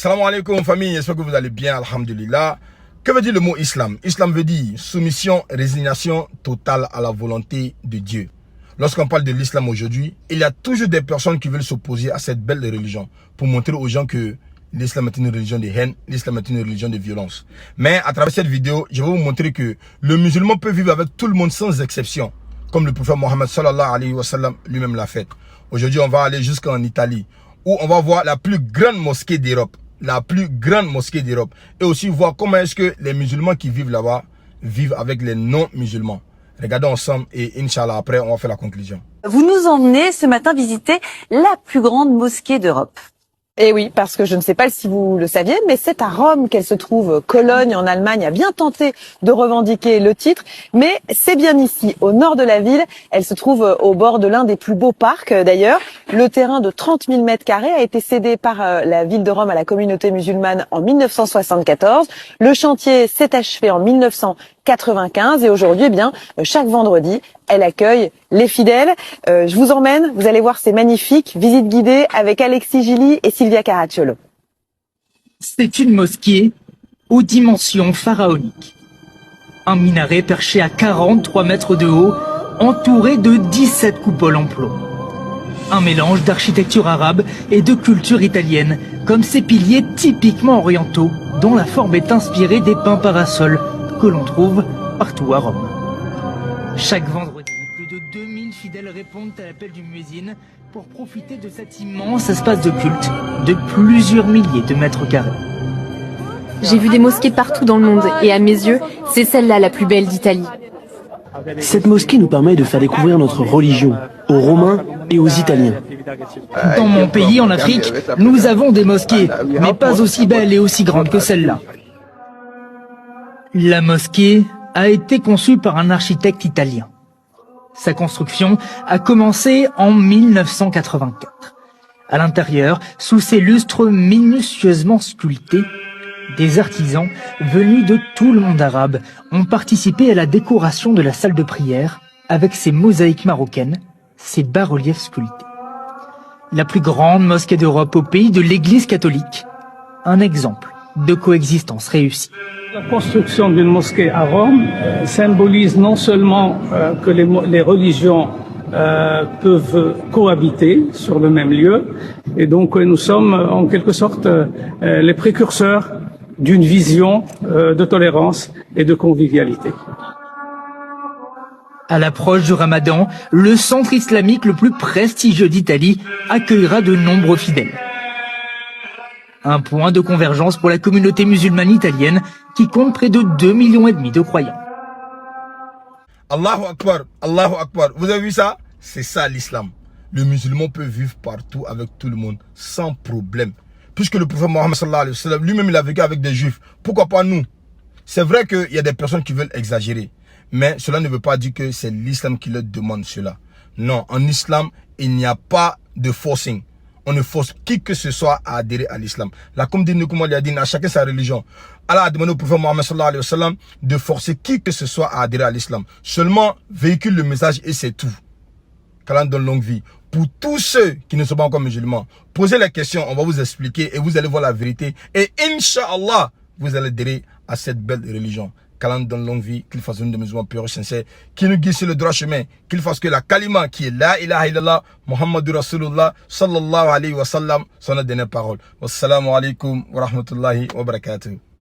Salam alaikum famille, j'espère que vous allez bien, alhamdulillah. Que veut dire le mot islam? Islam veut dire soumission, résignation totale à la volonté de Dieu. Lorsqu'on parle de l'islam aujourd'hui, il y a toujours des personnes qui veulent s'opposer à cette belle religion pour montrer aux gens que l'islam est une religion de haine, l'islam est une religion de violence. Mais à travers cette vidéo, je vais vous montrer que le musulman peut vivre avec tout le monde sans exception, comme le prophète Mohammed sallallahu alayhi wa sallam lui-même l'a fait. Aujourd'hui, on va aller jusqu'en Italie, où on va voir la plus grande mosquée d'Europe. La plus grande mosquée d'Europe. Et aussi voir comment est-ce que les musulmans qui vivent là-bas vivent avec les non-musulmans. Regardons ensemble et Inch'Allah, après, on va faire la conclusion. Vous nous emmenez ce matin visiter la plus grande mosquée d'Europe. Et oui, parce que je ne sais pas si vous le saviez, mais c'est à Rome qu'elle se trouve. Cologne, en Allemagne, a bien tenté de revendiquer le titre, mais c'est bien ici, au nord de la ville. Elle se trouve au bord de l'un des plus beaux parcs, d'ailleurs. Le terrain de 30 000 mètres carrés a été cédé par la ville de Rome à la communauté musulmane en 1974. Le chantier s'est achevé en 1995 et aujourd'hui, eh bien, chaque vendredi, elle accueille les fidèles. Je vous emmène, vous allez voir, c'est magnifique. Visite guidée avec Alexis Gilly et Sylvia Caracciolo. C'est une mosquée aux dimensions pharaoniques. Un minaret perché à 43 mètres de haut, entouré de 17 coupoles en plomb. Un mélange d'architecture arabe et de culture italienne, comme ces piliers typiquement orientaux, dont la forme est inspirée des pins parasols que l'on trouve partout à Rome. Chaque vendredi, plus de 2000 fidèles répondent à l'appel du muezzin pour profiter de cet immense espace de culte de plusieurs milliers de mètres carrés. J'ai vu des mosquées partout dans le monde et à mes yeux, c'est celle-là la plus belle d'Italie. Cette mosquée nous permet de faire découvrir notre religion aux Romains et aux Italiens. Dans mon pays, en Afrique, nous avons des mosquées, mais pas aussi belles et aussi grandes que celle-là. La mosquée a été conçue par un architecte italien. Sa construction a commencé en 1984. À l'intérieur, sous ces lustres minutieusement sculptés, des artisans venus de tout le monde arabe ont participé à la décoration de la salle de prière avec ses mosaïques marocaines, ses bas-reliefs sculptés. La plus grande mosquée d'Europe au pays de l'Église catholique. Un exemple de coexistence réussie. La construction d'une mosquée à Rome symbolise non seulement que les religions peuvent cohabiter sur le même lieu, et donc nous sommes en quelque sorte les précurseurs d'une vision de tolérance et de convivialité. À l'approche du Ramadan, le centre islamique le plus prestigieux d'Italie accueillera de nombreux fidèles. Un point de convergence pour la communauté musulmane italienne qui compte près de 2,5 millions de croyants. Allahu Akbar, Allahu Akbar. Vous avez vu ça? C'est ça l'islam. Le musulman peut vivre partout avec tout le monde sans problème. Puisque le prophète Mohammed sallallahu alayhi wa sallam lui-même il a vécu avec des juifs. Pourquoi pas nous? C'est vrai qu'il y a des personnes qui veulent exagérer. Mais cela ne veut pas dire que c'est l'islam qui leur demande cela. Non, en islam, il n'y a pas de forcing. On ne force qui que ce soit à adhérer à l'islam. La communauté il a dit à chacun sa religion. Allah a demandé au prophète Mohammed sallallahu alayhi wa sallam de forcer qui que ce soit à adhérer à l'islam. Seulement véhicule le message et c'est tout. Qu'Allah donne longue vie. Pour tous ceux qui ne sont pas encore musulmans, posez la question, on va vous expliquer et vous allez voir la vérité. Et Inch'Allah, vous allez adhérer à cette belle religion. Qu'Allah donne longue vie, qu'il fasse une de musulmans purs et sincères, qu'il nous guide sur le droit chemin, qu'il fasse que la kalima qui est la ilaha illallah, Muhammadur Rasulullah, sallallahu alayhi wa sallam, soit notre dernière parole. Wassalamu alaikum wa rahmatullahi wa barakatuh.